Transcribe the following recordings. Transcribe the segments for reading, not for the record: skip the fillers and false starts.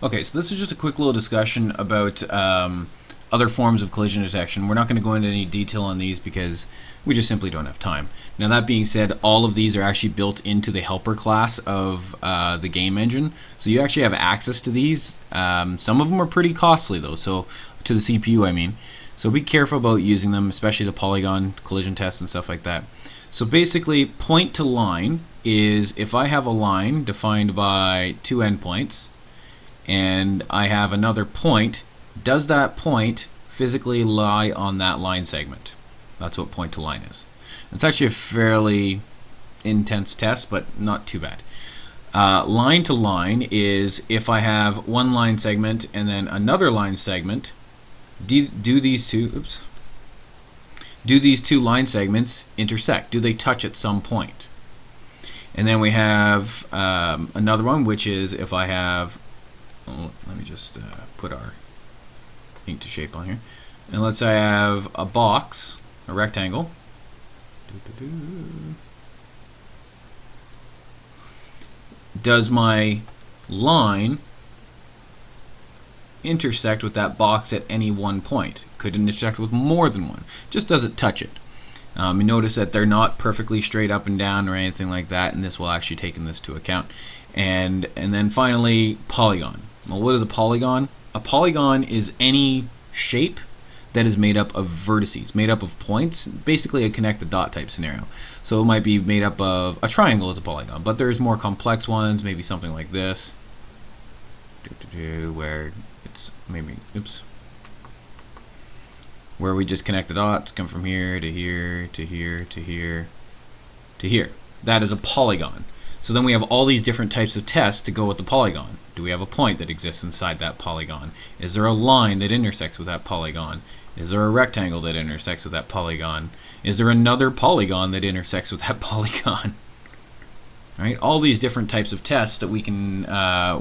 Okay, so this is just a quick little discussion about other forms of collision detection. We're not going to go into any detail on these because we just simply don't have time. Now that being said, all of these are actually built into the helper class of the game engine, so you actually have access to these. Some of them are pretty costly though, so to the CPU I mean. So be careful about using them, especially the polygon collision tests and stuff like that. So basically, point to line is if I have a line defined by two endpoints, and I have another point, does that point physically lie on that line segment? That's what point to line is. It's actually a fairly intense test, but not too bad. Line to line is if I have one line segment and then another line segment, do these two line segments intersect? Do they touch at some point? And then we have another one, which is if I have, let me just put our ink to shape on here. And let's say I have a box, a rectangle. Does my line intersect with that box at any one point? Could intersect with more than one. Just does it touch it? You notice that they're not perfectly straight up and down or anything like that, and this will actually take this into account. And then finally, polygon. Well, what is a polygon? A polygon is any shape that is made up of vertices, made up of points, basically a connect the dot type scenario. So it might be made up of a triangle as a polygon, but there's more complex ones, maybe something like this, where it's maybe, where we just connect the dots, come from here to here to here to here to here. That is a polygon. So then we have all these different types of tests to go with the polygon. Do we have a point that exists inside that polygon? Is there a line that intersects with that polygon? Is there a rectangle that intersects with that polygon? Is there another polygon that intersects with that polygon? Right? All these different types of tests that we can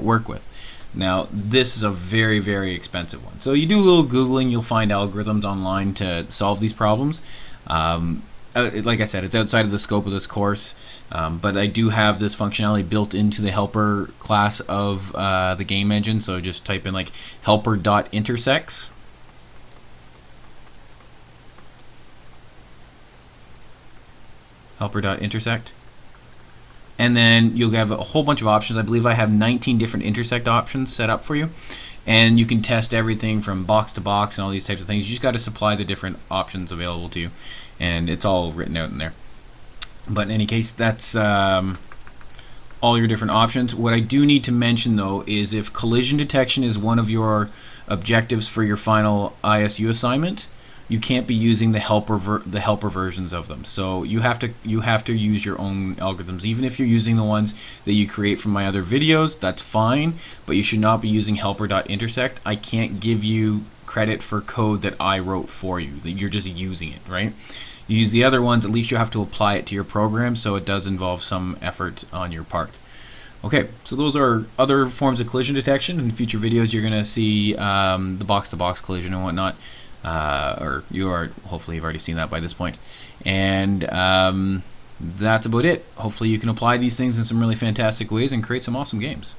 work with. Now, this is a very, very expensive one. So you do a little Googling, you'll find algorithms online to solve these problems. Like I said, it's outside of the scope of this course, but I do have this functionality built into the helper class of the game engine. So just type in like helper.intersects. Helper.intersect. And then you'll have a whole bunch of options. I believe I have 19 different intersect options set up for you. And you can test everything from box to box and all these types of things. You just got to supply the different options available to you. And it's all written out in there. But in any case, that's all your different options. What I do need to mention though is if collision detection is one of your objectives for your final ISU assignment, you can't be using the helper versions of them. So you have to use your own algorithms. Even if you're using the ones that you create from my other videos, that's fine, but you should not be using helper.intersect. I can't give you credit for code that I wrote for you. You're just using it, right? You use the other ones, at least you have to apply it to your program, so it does involve some effort on your part. Okay, so those are other forms of collision detection. In future videos you're going to see the box-to-box collision and whatnot. Or hopefully you've already seen that by this point. And that's about it. Hopefully you can apply these things in some really fantastic ways and create some awesome games.